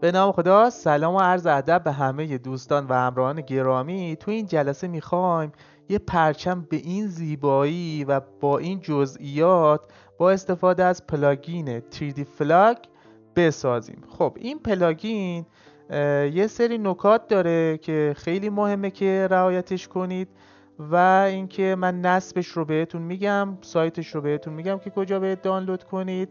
به نام خدا، سلام و عرض ادب به همه دوستان و همراهان گرامی. تو این جلسه میخوایم یه پرچم به این زیبایی و با این جزئیات با استفاده از پلاگین 3D فلاگ بسازیم. خب این پلاگین یه سری نکات داره که خیلی مهمه که رعایتش کنید و اینکه من نصبش رو بهتون میگم، سایتش رو بهتون میگم که کجا باید دانلود کنید،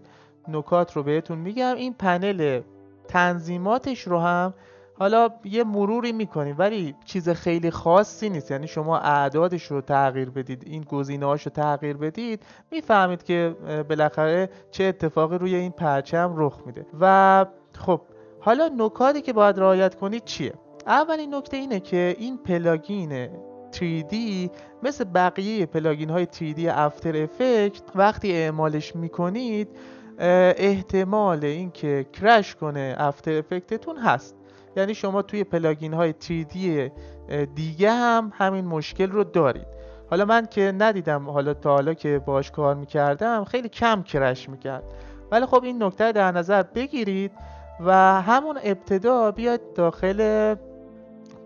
نکات رو بهتون میگم. این پنل تنظیماتش رو هم حالا یه مروری میکنیم، ولی چیز خیلی خاصی نیست. یعنی شما اعدادش رو تغییر بدید، این گزینه‌هاش رو تغییر بدید، میفهمید که بالاخره چه اتفاقی روی این پرچم رخ میده. و خب حالا نکاتی که باید رعایت کنید چیه؟ اولین نکته اینه که این پلاگین 3D مثل بقیه پلاگین های 3D افتر افکت وقتی اعمالش میکنید احتمال اینکه کرش کنه افتر افکتتون هست. یعنی شما توی پلاگین های 3D دیگه هم همین مشکل رو دارید. حالا من که ندیدم، حالا تا حالا که باش کار میکردم خیلی کم کرش میکرد، ولی خب این نکته در نظر بگیرید و همون ابتدا بیاید داخل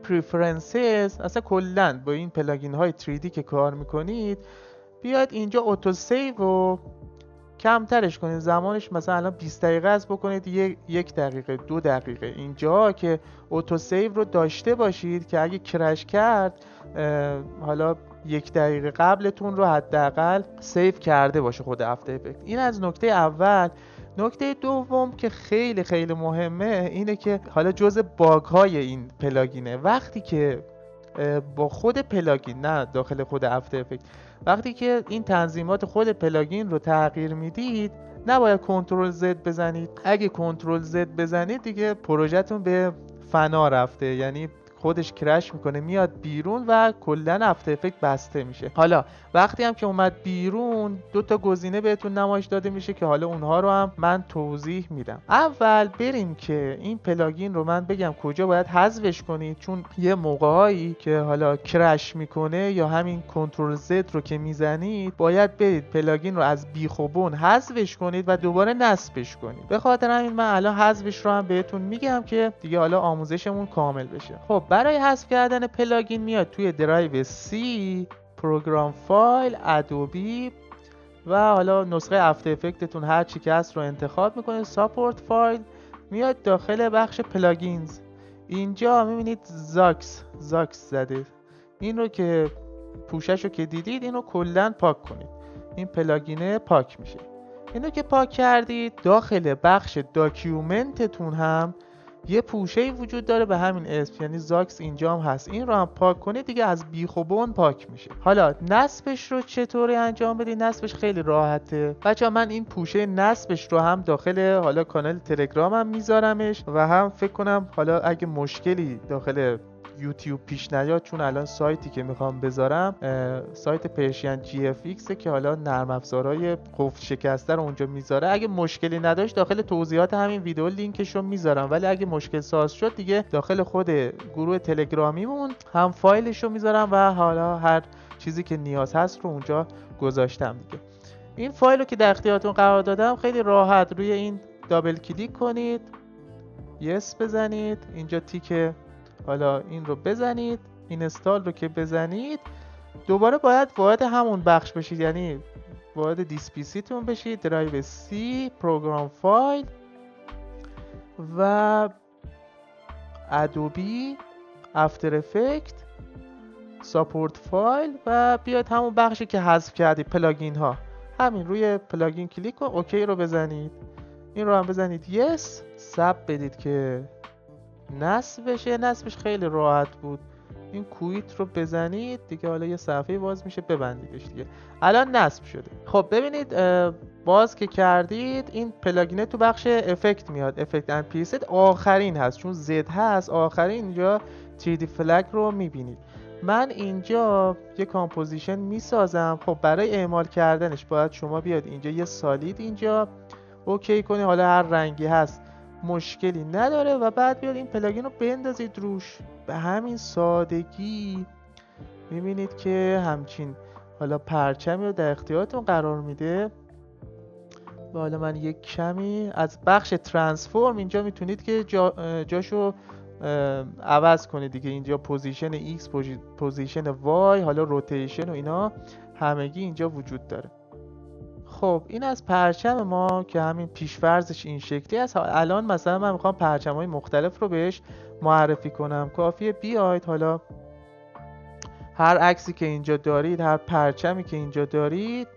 preferences. اصلا کلا با این پلاگین های 3D که کار میکنید بیاید اینجا اوتو سیو رو کمترش کنید، زمانش مثلا الان 20 دقیقه است بکنید 1 دقیقه 2 دقیقه. اینجا که اوتو سیو رو داشته باشید که اگه کرش کرد حالا 1 دقیقه قبلتون رو حداقل سیو کرده باشه خود افتر افکت. این از نکته اول. نکته دوم که خیلی خیلی مهمه اینه که حالا جزء باگ های این پلاگینه، وقتی که با خود پلاگین، نه داخل خود افتر افکت، وقتی که این تنظیمات خود پلاگین رو تغییر میدید نباید کنترل زد بزنید. اگه کنترل زد بزنید دیگه پروژهتون به فنا رفته، یعنی خودش کرش میکنه میاد بیرون و کلا افتر افکت بسته میشه. حالا وقتی هم که اومد بیرون 2 تا گزینه بهتون نمایش داده میشه که حالا اونها رو هم من توضیح میدم. اول بریم که این پلاگین رو من بگم کجا باید حذفش کنید، چون یه موقعایی که حالا کرش میکنه یا همین کنترل زد رو که میزنید باید برید پلاگین رو از بیخ و بن حذفش کنید و دوباره نصبش کنید. به خاطر همین من الان حذفش رو هم بهتون میگم که دیگه حالا آموزشمون کامل بشه. خب برای حذف کردن پلاگین میاد توی درایو سی، پروگرام فایل، ادوبی و حالا نسخه افتر افکتتون هر چی که هست رو انتخاب میکنید، ساپورت فایل، میاد داخل بخش پلاگینز. اینجا میبینید زاکس زده. این رو که پوشش رو که دیدید اینو کلا پاک کنید، این پلاگینه پاک میشه. اینو که پاک کردید داخل بخش داکیومنتتون هم یه پوشه‌ای وجود داره به همین اسم، یعنی زاکس اینجا هم هست. این رو هم پاک کنید دیگه از بیخ و بن پاک میشه. حالا نصبش رو چطوری انجام بدید؟ نصبش خیلی راحته بچه‌ها. من این پوشه نصبش رو هم داخل حالا کانال تلگرامم میذارمش و هم فکر کنم حالا اگه مشکلی داخل یوتیوب پیش نیاد، چون الان سایتی که میخوام بذارم سایت پرشین جی اف ایکس که حالا نرم افزارهای قفل شکسته رو اونجا میذاره. اگه مشکلی نداشت داخل توضیحات همین ویدیو لینکش رو میذارم، ولی اگه مشکل ساز شد دیگه داخل خود گروه تلگرامیمون هم فایلش رو میذارم و حالا هر چیزی که نیاز هست رو اونجا گذاشتم دیگه. این فایل رو که در اختیارتون قرار دادم خیلی راحت روی این دابل کلیک کنید، یس بزنید، اینجا تیک حالا این رو بزنید، اینستال رو که بزنید دوباره باید وارد همون بخش بشید، یعنی وارد دیسپیسی تون بشید، درایو سی، پروگرام فایل و ادوبی، افتر افکت، ساپورت فایل و بیاید همون بخشی که حذف کردید پلاگین ها، همین روی پلاگین کلیک کن، اوکی رو بزنید، این رو هم بزنید یس، ساب بدید که نصب بشه. نصبش خیلی راحت بود، این کویت رو بزنید دیگه، حالا یه صفحه باز میشه ببندیدش دیگه. الان نصب شده. خب ببینید باز که کردید این پلاگینه تو بخش افکت میاد، افکت اند پریست آخرین هست، چون زد هست آخرین. اینجا 3D فلگ رو میبینید. من اینجا یه کامپوزیشن میسازم. خب برای اعمال کردنش باید شما بیاد اینجا یه سالید اینجا اوکی کنی، حالا هر رنگی هست مشکلی نداره، و بعد بیاد این پلاگین رو بندازید روش. به همین سادگی میبینید که همچین حالا پرچمی رو در اختیارتون قرار میده حالا من یک کمی از بخش ترانسفورم اینجا میتونید که جاشو عوض کنید دیگه. اینجا پوزیشن X، پوزیشن Y، حالا روتیشن و اینا همگی اینجا وجود داره. خب این از پرچم ما که همین پیش‌فرضش این شکلی است. الان مثلا من میخوام پرچم‌های مختلف رو بهش معرفی کنم. کافیه بیاید حالا هر عکسی که اینجا دارید، هر پرچمی که اینجا دارید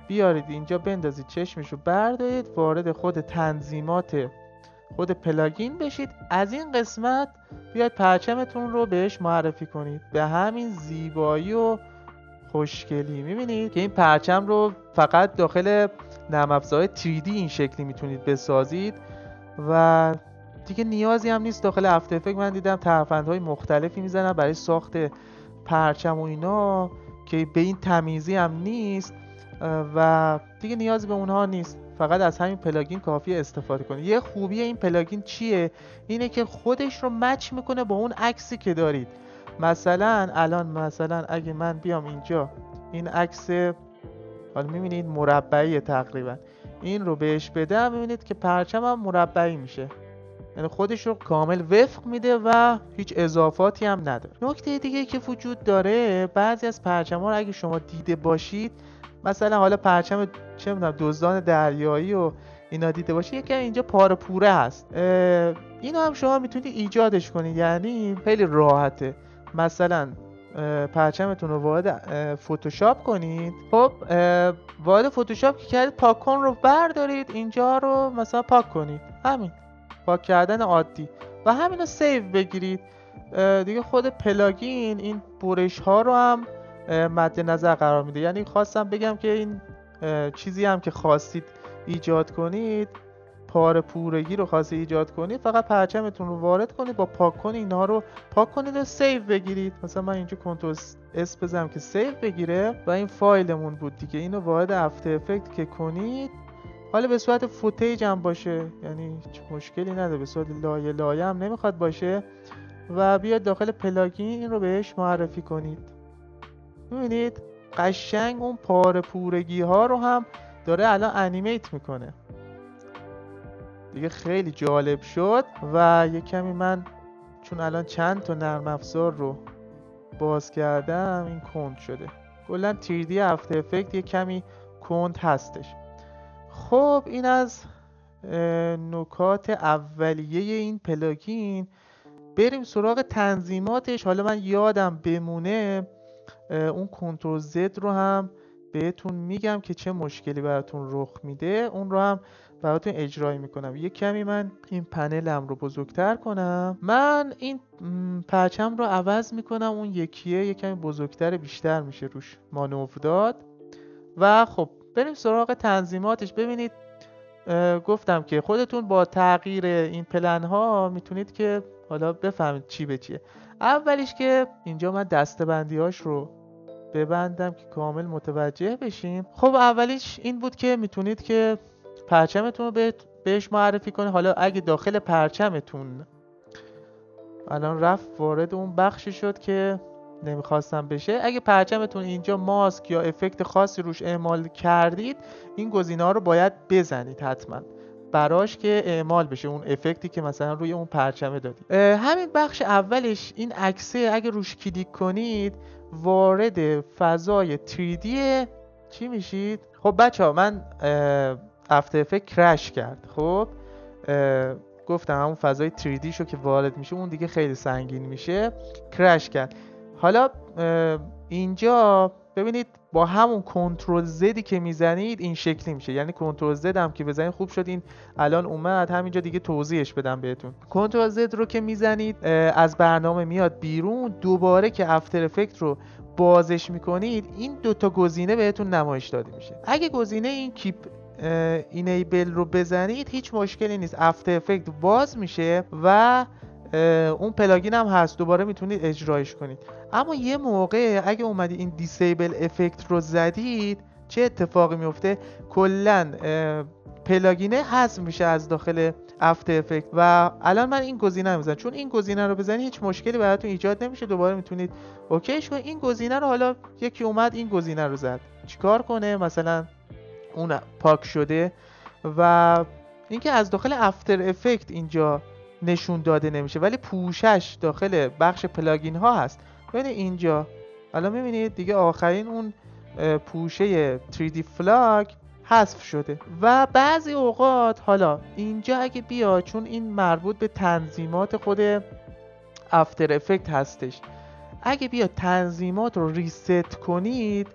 بیارید اینجا بندازید، چشمشو بردارید، وارد خود تنظیمات خود پلاگین بشید. از این قسمت بیاید پرچمتون رو بهش معرفی کنید به همین زیبایی و خوشگلی. میبینید که این پرچم رو فقط داخل نرم افزار 3D این شکلی میتونید بسازید و دیگه نیازی هم نیست داخل افتر افکت. من دیدم ترفندهای مختلفی میزنن برای ساخت پرچم و اینا که به این تمیزی هم نیست و دیگه نیازی به اونها نیست. فقط از همین پلاگین کافیه استفاده کنید. یه خوبی این پلاگین چیه؟ اینه که خودش رو مچ میکنه با اون عکسی که دارید. مثلا الان اگه من بیام اینجا این عکس حالا میبینید مربعی تقریبا، این رو بهش بدم میبینید که پرچمم مربعی میشه، یعنی خودش رو کامل وفق میده و هیچ اضافاتی هم نداره. نکته دیگه که وجود داره، بعضی از پرچم‌ها رو اگه شما دیده باشید، مثلا حالا پرچم چه میدونم دزدان دریایی و اینا دیده باشید، یکی اینجا پاره پوره هست، اینو هم شما میتونید ایجادش کنید. یعنی خیلی راحته. مثلا پرچمتون رو وارد فتوشاپ کنید. خب وارد فتوشاپ که کردید، پاک کن رو بردارید، اینجا رو مثلا پاک کنید، همین پاک کردن عادی، و همین رو سیو بگیرید دیگه. خود پلاگین این برش ها رو هم مد نظر قرار میده. یعنی خواستم بگم که این چیزی هم که خواستید ایجاد کنید، پاره پورگی رو خواستید ایجاد کنید، فقط پرچمتون رو وارد کنید، با پاک کن اینا رو پاک کنید و سیو بگیرید. مثلا من اینجا کنترل اس بزنم که سیو بگیره و این فایلمون بود دیگه. اینو وارد افتر افکت که کنید، حالا به صورت فوتیج هم باشه، یعنی هیچ مشکلی نداره، به صورت لایه هم نمیخواد باشه، و بیاد داخل پلاگین این رو بهش معرفی کنید. میبینید قشنگ اون پاره پورگی ها رو هم داره الان انیمیت میکنه دیگه. خیلی جالب شد. و یه کمی من چون الان چند تا نرم افزار رو باز کردم این کند شده. کلا 3D افتر افکت یه کمی کند هستش. خب این از نکات اولیه این پلاگین. بریم سراغ تنظیماتش. حالا من یادم بمونه اون کنترل زد رو هم بهتون میگم که چه مشکلی براتون رخ میده، اون رو هم براتون اجرایی میکنم. یه کمی من این پنلم رو بزرگتر کنم. من این پرچم رو عوض میکنم، اون یکیه یه کمی بزرگتر بیشتر میشه روش مانور داد. و خب بریم سراغ تنظیماتش. ببینید گفتم که خودتون با تغییر این پلن ها میتونید که حالا بفهمید چی به چیه. اولیش که اینجا من دسته‌بندی هاش رو ببندم که کامل متوجه بشیم. خب اولیش این بود که میتونید که پرچمتون رو بهش معرفی کنید. حالا اگه داخل پرچمتون الان رفت وارد اون بخشی شد که نمیخواستم بشه، اگه پرچمتون اینجا ماسک یا افکت خاصی روش اعمال کردید، این گزینه‌ها رو باید بزنید حتما براش که اعمال بشه اون افکتی که مثلا روی اون پرچمه دادید. همین بخش اولش این عکسه، اگه روش کلیک کنید وارد فضای 3D چی میشید؟ خب بچه‌ها من افتر افکت کرش کرد. خب گفتم همون فضای 3D شو که وارد میشه اون دیگه خیلی سنگین میشه، کرش کرد. حالا اینجا ببینید با همون کنترل زدی که میزنید این شکلی میشه. یعنی کنترل زد هم که بزنید خوب شد این الان اومد. همینجا دیگه توضیحش بدم بهتون. کنترل زد رو که میزنید از برنامه میاد بیرون. دوباره که افتر افکت رو بازش میکنید این دوتا گزینه بهتون نمایش داده میشه. اگه گزینه این کیپ اینیبل رو بزنید هیچ مشکلی نیست، افتر افکت باز میشه و اون پلاگین هم هست، دوباره میتونید اجرایش کنید. اما یه موقع اگه اومدی این دیسیبل افکت رو زدید چه اتفاقی میفته؟ کلا پلاگینه حذف میشه از داخل افتر افکت. و الان من این گزینه رو میزنم، چون این گزینه رو بزنید هیچ مشکلی براتون ایجاد نمیشه، دوباره میتونید اوکیش کنید. این گزینه رو حالا یکی اومد این گزینه رو زد، چیکار کنه؟ مثلا اون پاک شده و اینکه از داخل افتر افکت اینجا نشون داده نمیشه، ولی پوشش داخل بخش پلاگین ها هست. ببینید اینجا الان میبینید دیگه آخرین اون پوشه 3D فلاگ حذف شده. و بعضی اوقات حالا اینجا اگه بیا، چون این مربوط به تنظیمات خود افتر افکت هستش، اگه بیا تنظیمات رو ریست کنید،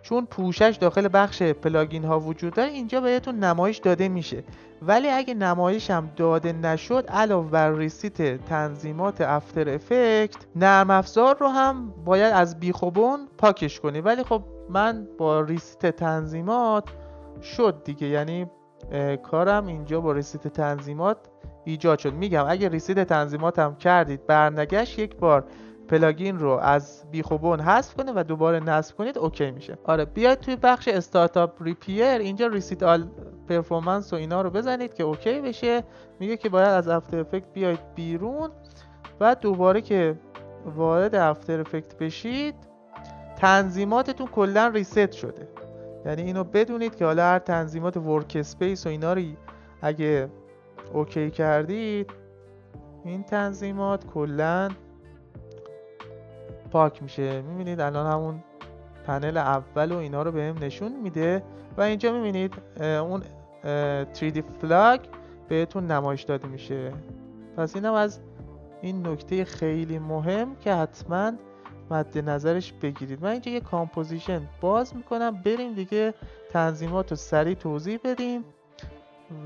چون پوشش داخل بخش پلاگین ها وجود داره، اینجا بهتون نمایش داده میشه. ولی اگه نمایش هم داده نشد، علاوه بر ریست تنظیمات افتر افکت، نرم افزار رو هم باید از بیخ و بن پاکش کنی. ولی خب من با ریست تنظیمات شد دیگه، یعنی کارم اینجا با ریست تنظیمات ایجاد شد. میگم اگه ریست تنظیمات هم کردید برنگشت، یک بار پلاگین رو از بیخ و بن حذف کنید و دوباره نصب کنید، اوکی میشه. آره بیاید توی بخش استارتاپ ریپیر، اینجا ریسیت آل پرفورمنس و اینا رو بزنید که اوکی بشه. میگه که باید از افتر افکت بیاید بیرون و دوباره که وارد افتر افکت بشید، تنظیماتتون کلا ریست شده. یعنی اینو بدونید که حالا هر تنظیمات ورک اسپیس و اینا رو اگه اوکی کردید، این تنظیمات کلا پاک میشه. میبینید الان همون پنل اول و اینا رو بهم نشون میده و اینجا میبینید اون 3D فلاگ بهتون نمایش داده میشه. پس اینم از این نکته خیلی مهم که حتما مد نظرش بگیرید. من اینجا یه کامپوزیشن باز میکنم، بریم دیگه تنظیمات رو سریع توضیح بدیم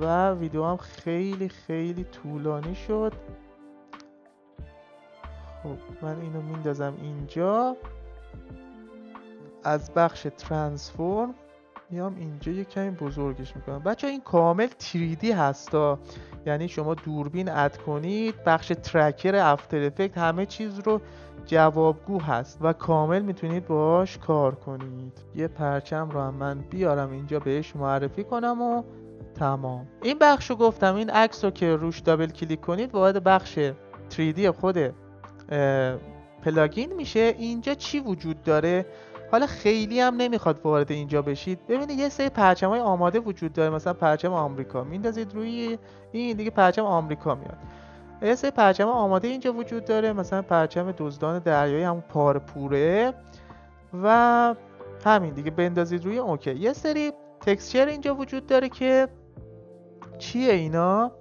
و ویدیو هم خیلی خیلی طولانی شد. خب من اینو میندازم اینجا، از بخش ترانسفورم میام اینجا یه کمی بزرگش میکنم. بچه این کامل 3D هستا، یعنی شما دوربین اد کنید، بخش ترکر افتر افکت همه چیز رو جوابگو هست و کامل میتونید باهاش کار کنید. یه پرچم رو هم من بیارم اینجا بهش معرفی کنم و تمام. این بخش رو گفتم، این عکس رو که روش دابل کلیک کنید وارد بخش 3D خود پلاگین میشه. اینجا چی وجود داره؟ حالا خیلی هم نمیخواد وارد اینجا بشید. ببینید یه سری پرچم‌های آماده وجود داره، مثلا پرچم آمریکا میندازید روی این دیگه پرچم آمریکا میاد. یه سری پرچم آماده اینجا وجود داره، مثلا پرچم دزدان دریایی، همون پارپوره و همین دیگه بندازید روی اوکی. یه سری تکسچر اینجا وجود داره که چیه اینا؟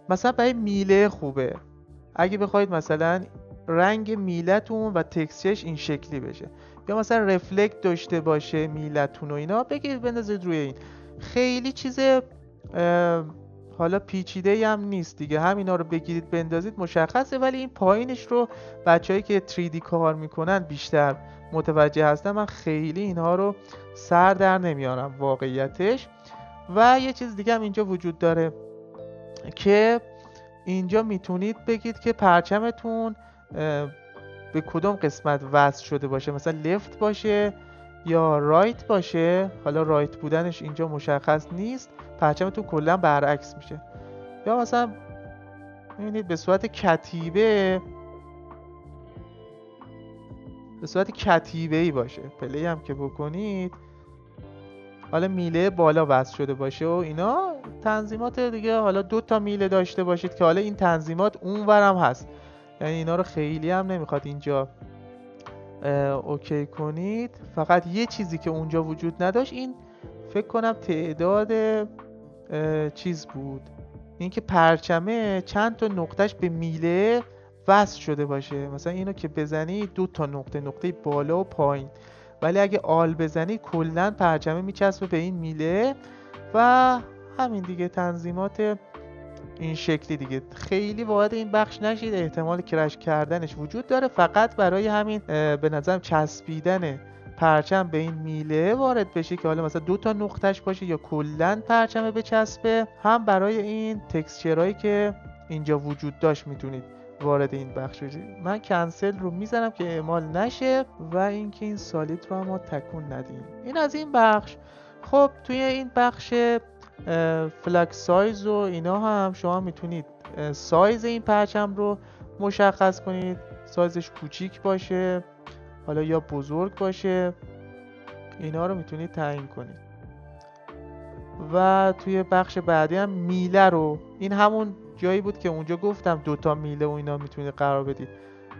مثلا برای میله خوبه، اگه بخواید مثلا رنگ میلتون و تکسچرش این شکلی بشه، یا مثلا رفلکت داشته باشه میلتون و اینا، بگیرید بندازید روی این. خیلی چیز حالا پیچیده هم نیست دیگه، همینا رو بگیرید بندازید مشخصه. ولی این پایینش رو بچه‌ای که 3D کار میکنن بیشتر متوجه هستن، من خیلی اینها رو سر در نمیارم واقعیتش. و یه چیز دیگه هم اینجا وجود داره که اینجا میتونید بگید که پرچمتون به کدوم قسمت وصل شده باشه، مثلا لفت باشه یا رایت باشه. حالا رایت بودنش اینجا مشخص نیست، پرچمتون کلا برعکس میشه. یا مثلا میبینید به صورت کتیبه‌ای باشه. پلی هم که بکنید حالا میله بالا وصل شده باشه و اینا تنظیمات دیگه. حالا 2 تا میله داشته باشید که حالا این تنظیمات اونورم هست، یعنی اینا رو خیلی هم نمیخواد اینجا اوکی کنید. فقط یه چیزی که اونجا وجود نداشت، این فکر کنم تعداد چیز بود، اینکه پرچمه چند تا نقطهش به میله وصل شده باشه. مثلا اینو که بزنی 2 تا نقطه بالا و پایین، ولی اگه آل بزنی کلا پرچمه میچسبه به این میله. و همین دیگه تنظیمات این شکلی دیگه. خیلی وارد این بخش نشید، احتمال کرش کردنش وجود داره. فقط برای همین به نظرم چسبیدن پرچم به این میله وارد بشه که حالا مثلا 2 تا نقطهش باشه یا کلا پرچمه بچسبه. هم برای این تکسچرهایی که اینجا وجود داشت میتونید وارد این بخش بشید. من کنسل رو میزنم که اعمال نشه و اینکه این سالید رو هم تکون ندیم. این از این بخش. خب توی این بخش فلک سایز و اینا هم شما میتونید سایز این پرچم رو مشخص کنید، سایزش کوچیک باشه حالا یا بزرگ باشه، اینا رو میتونید تعیین کنید. و توی بخش بعدی هم میله رو، این همون جایی بود که اونجا گفتم دوتا میله و اینا میتونید قرار بدید.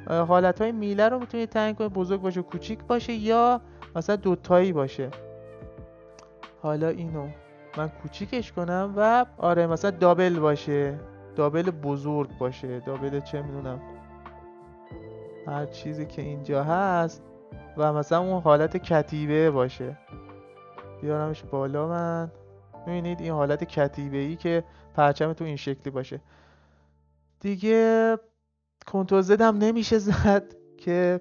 حالتهای میله رو میتونید تعیین کنید، بزرگ باشه کوچیک باشه یا مثلا دوتایی باشه. حالا اینو من کوچیکش کنم و آره مثلا دابل باشه، دابل بزرگ باشه، دابل چه میدونم هر چیزی که اینجا هست و مثلا اون حالت کتیبه باشه. بیارمش بالا من. میبینید این حالت کتیبه‌ای که پرچمتون این شکلی باشه. دیگه کنترل زد هم نمیشه زد که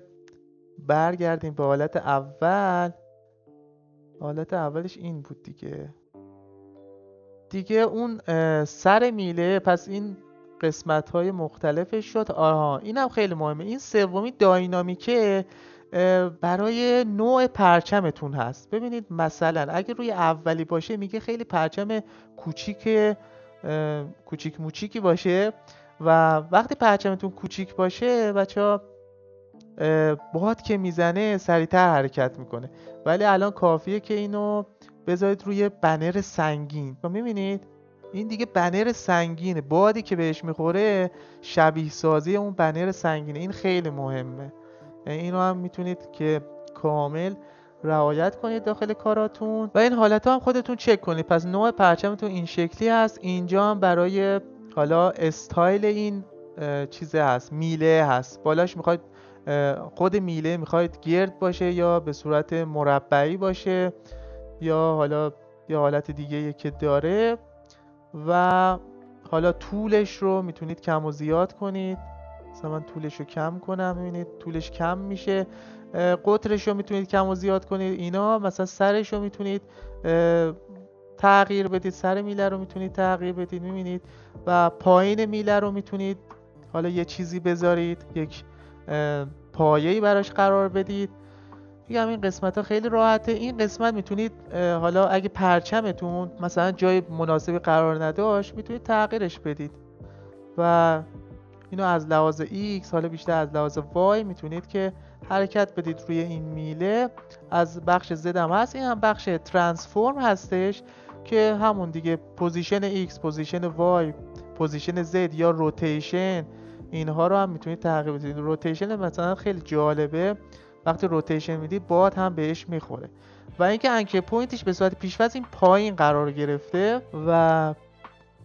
برگردیم به حالت اول. حالت اولش این بود دیگه اون سر میله، پس این قسمت های مختلفش شد. آها اینم خیلی مهمه. این سومی داینامیکه برای نوع پرچمتون هست. ببینید مثلا اگه روی اولی باشه میگه خیلی پرچم کوچیک موچیکی باشه و وقتی پرچمتون کوچیک باشه بچه‌ها باد که میزنه سریعتر حرکت میکنه، ولی الان کافیه که اینو بذارید روی بنر سنگین. میبینید این دیگه بنر سنگینه، بادی که بهش میخوره شبیه سازی اون بنر سنگینه. این خیلی مهمه، اینو هم میتونید که کامل رعایت کنید داخل کاراتون و این حالت هم خودتون چک کنید. پس نوع پرچمتون این شکلی هست. اینجا هم برای حالا استایل این چیزه هست، میله هست. بالاش میخواید خود میله میخواید گرد باشه یا به صورت مربعی باشه یا حالا یه حالت دیگه که داره و حالا طولش رو میتونید کم و زیاد کنید. مثلا من طولش رو کم کنم، میبینید طولش کم میشه. قطرش رو میتونید کم و زیاد کنید. اینا مثلا سرش رو میتونید تغییر بدید، سر میله رو میتونید تغییر بدید میبینید. و پایین میله رو میتونید حالا یه چیزی بذارید، یک پایه‌ای براش قرار بدید. دیگه این قسمت ها خیلی راحته. این قسمت میتونید حالا اگه پرچمتون مثلا جای مناسبی قرار نداشت میتونید تغییرش بدید و اینو از لحاظ X حالا بیشتر از لحاظ Y میتونید که حرکت بدید روی این میله. از بخش Z هم هست. این هم بخش ترانسفورم هستش که همون دیگه پوزیشن X، پوزیشن Y، پوزیشن Z یا روتیشن، اینها رو هم میتونید تغییر بدید. روتیشن مثلا خیلی جالبه، وقتی روتیشن میدید باد هم بهش میخوره. و اینکه انکر پوینتش به صورت پیش‌فرض این پایین قرار گرفته و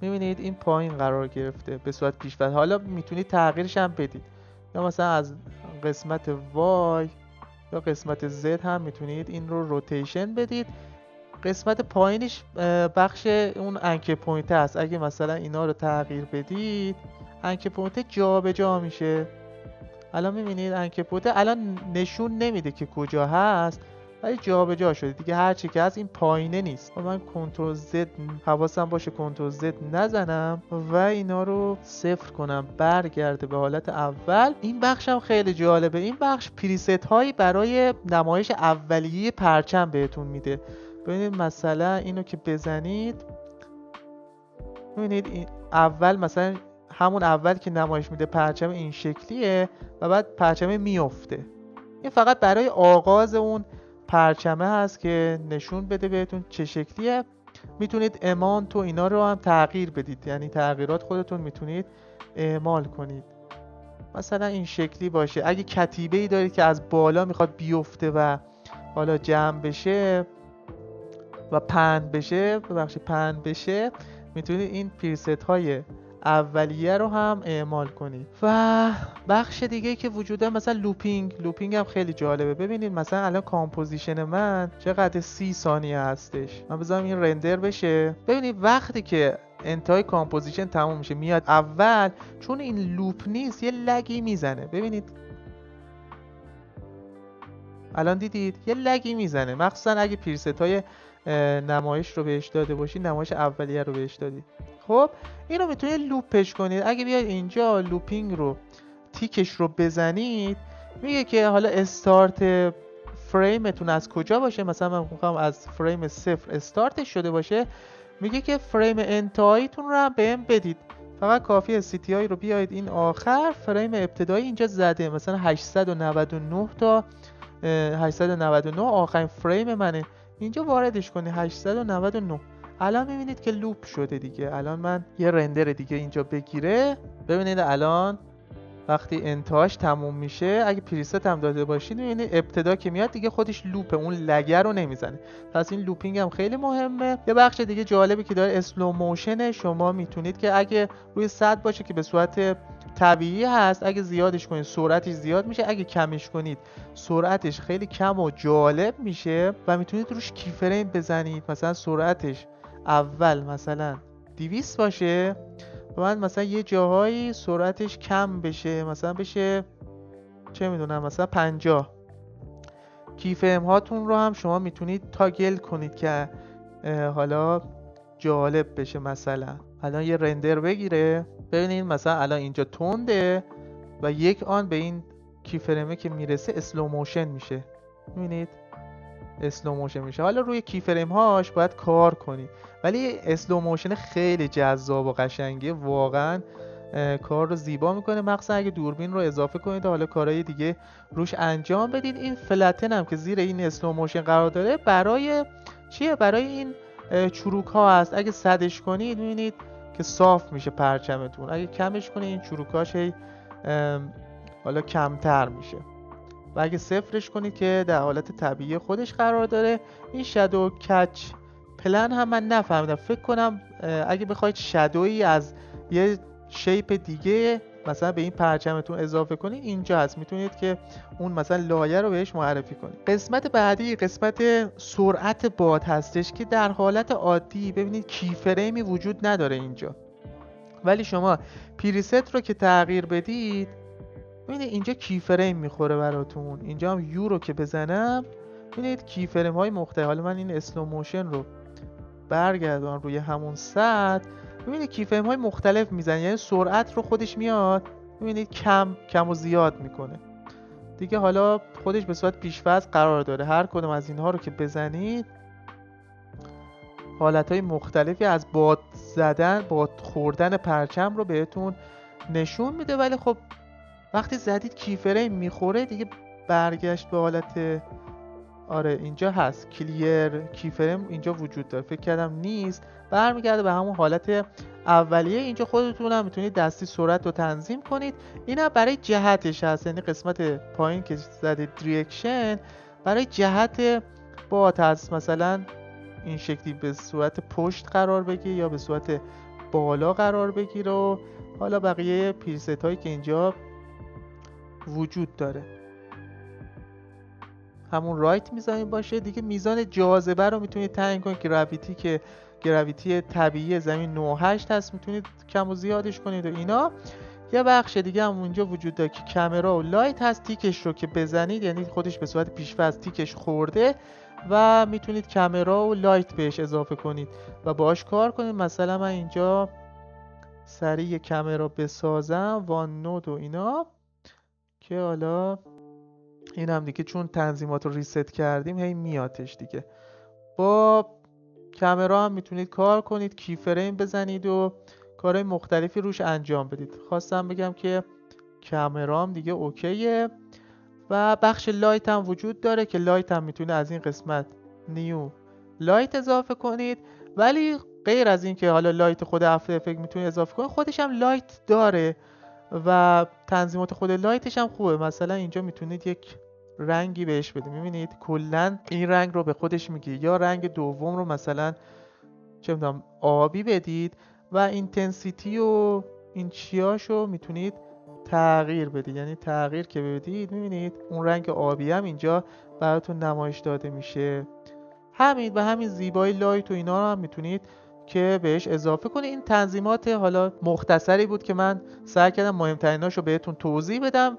میبینید این پایین قرار گرفته به صورت پیش‌فرض. حالا میتونید تغییرش هم بدید، یا مثلا از قسمت Y یا قسمت Z هم میتونید این رو روتیشن بدید. قسمت پایینش بخش اون انکر پوینت هست. اگه مثلا اینا رو تغییر بدید انکر پوینت جا به جا میشه. الان میبینید انکر پوینت الان نشون نمیده که کجا هست ولی جا به جا شده دیگه. هر چی که هست این پایینه نیست. و من کنترل زد حواسم باشه کنترل زد نزنم و اینا رو صفر کنم برگرده به حالت اول. این بخش هم خیلی جالبه. این بخش پریست هایی برای نمایش اولیه پرچم بهتون میده. ببینید مثلا اینو که بزنید ببینید این اول مثلا همون اول که نمایش میده پرچم این شکلیه و بعد پرچم میفته. این فقط برای آغاز اون پرچمه هست که نشون بده بهتون چه شکلیه. میتونید امانت و اینا رو هم تغییر بدید، یعنی تغییرات خودتون میتونید اعمال کنید. مثلا این شکلی باشه. اگه کتیبه ای دارید که از بالا میخواد بیفته و حالا جمع بشه و پهن بشه میتونید این پریست های اولیه رو هم اعمال کنید. و بخش دیگه که وجوده مثلا لوپینگ هم خیلی جالبه. ببینید مثلا الان کامپوزیشن من چقدر 30 ثانیه هستش. من بذارم این رندر بشه. ببینید وقتی که انتهای کامپوزیشن تموم میشه میاد اول، چون این لوپ نیست یه لگی میزنه. ببینید الان دیدید یه لگی میزنه، مخصوصا اگه پریست های نمایش رو بهش داده باشید، نمایش اولیه رو بهش دادید. خب اینو میتونید لوپش کنید. اگه بیاید اینجا لوپینگ رو تیکش رو بزنید میگه که حالا استارت فریمتون از کجا باشه. مثلا من میخوام از فریم 0 استارتش شده باشه. میگه که فریم انتهاییتون رو هم بهم بدید. فقط کافیه CTI رو بیاید این آخر فریم ابتدایی اینجا زده مثلا 899 تا 899 آخرین فریم منه، اینجا واردش کنی 899. الان میبینید که لوپ شده دیگه. الان من یه رندر دیگه اینجا بگیره، ببینید الان وقتی انتهاش تموم میشه، اگه پریست هم داده باشید میبینید ابتدا که میاد دیگه خودش لوپه، اون لگه رو نمیزنه. پس این لوپینگ هم خیلی مهمه. یه بخش دیگه جالبی که داره اسلو موشن. شما میتونید که اگه روی 100 باشه که به صورت طبیعی هست، اگه زیادش کنید سرعتش زیاد میشه، اگه کمش کنید سرعتش خیلی کم و جالب میشه و میتونید روش کیفریم بزنید. مثلا سرعتش اول مثلا 200 باشه، بعد مثلا یه جاهایی سرعتش کم بشه، مثلا بشه چه میدونم مثلا 50. کیفریم هاتون رو هم شما میتونید تاگل کنید که حالا جالب بشه. مثلا الان یه رندر بگیره، ببینید مثلا الان اینجا تنده و یک آن به این کیفرمه که میرسه اسلو موشن میشه. میبینید اسلو موشن میشه. حالا روی کیفریم هاش باید کار کنید، ولی اسلو موشن خیلی جذاب و قشنگه، واقعا کار رو زیبا میکنه، مخصوصا اگه دوربین رو اضافه کنید و حالا کارهای دیگه روش انجام بدید. این فلتن هم که زیر این اسلو موشن قرار داره برای چیه؟ برای این چروک ها هست. اگه صدش کنید میبینید که صاف میشه پرچمتون، اگه کمش کنید این چروکاش حالا کمتر میشه، و اگه صفرش کنید که در حالت طبیعی خودش قرار داره. این شادو کچ پلن هم من نفهمیدم، فکر کنم اگه بخواید شادویی از یه شیپ دیگه مثلا به این پرچمتون اضافه کنید اینجا هست، میتونید که اون مثلا لایه رو بهش معرفی کنید. قسمت بعدی قسمت سرعت باد هستش که در حالت عادی ببینید کیفریمی وجود نداره اینجا، ولی شما پریست رو که تغییر بدید ببینید اینجا کیفریم میخوره براتون. اینجا هم یو رو که بزنم ببینید کیفریم های مختلف. حالا من این اسلو موشن رو برگردم روی همون 100، ببینید کیفریم های مختلف میزنه، یعنی سرعت رو خودش میاد ببینید کم و زیاد میکنه دیگه. حالا خودش به صورت پیش‌فرض قرار داره، هر کدوم از اینها رو که بزنید حالتهای مختلفی از باد زدن، باد خوردن پرچم رو بهتون نشون میده. ولی خب وقتی زدید کیفریم میخوره دیگه برگشت به حالت آره اینجا هست کلیر کیفریم اینجا وجود داره، فکر کردم نیست، برمیگرده به همون حالت اولیه. اینجا خودتون هم میتونید دستی سرعت رو تنظیم کنید. اینا برای جهتش هست، یعنی قسمت پایین که زدید دیرکشن برای جهت باد هست، مثلا این شکلی به صورت پشت قرار بگیر یا به صورت بالا قرار بگیر و حالا بقیه پریست هایی که اینجا وجود داره همون رایت میزانین باشه دیگه. میزان جاذبه رو میتونید تعیین کنید، گراویتی که گراویتی طبیعی زمین 9.8 هست میتونید کم و زیادش کنید و اینا. یه بخش دیگه هم اونجا وجود داره که کامرا و لایت هست، تیکش رو که بزنید یعنی خودش به صورت پیش‌فرض تیکش خورده و میتونید کامرا و لایت بهش اضافه کنید و باهاش کار کنید. مثلا من اینجا سریع کامرا بسازم وان نود و اینا که حالا این هم دیگه چون تنظیمات رو ریست کردیم هی میاتش دیگه. با کامرا هم میتونید کار کنید، کیفریم بزنید و کارهای مختلفی روش انجام بدید. خواستم بگم که کامرام دیگه اوکیه و بخش لایت هم وجود داره که لایت هم میتونه از این قسمت نیو لایت اضافه کنید، ولی غیر از این که حالا لایت خود افتر افکت میتونید اضافه کنید، خودش هم لایت داره و تنظیمات خود لایتش هم خوبه. مثلا اینجا میتونید یک رنگی بهش بدید، میبینید کلا این رنگ رو به خودش میگیره، یا رنگ دوم رو مثلا چه میدونم آبی بدید و اینتنسیتی و این چیاشو میتونید تغییر بدید، یعنی تغییر که بدید میبینید اون رنگ آبی هم اینجا براتون نمایش داده میشه. همین و همین زیبایی لایت و اینا رو هم میتونید که بهش اضافه کنید. این تنظیمات حالا مختصری بود که من سعی کردم مهمتریناشو بهتون توضیح بدم.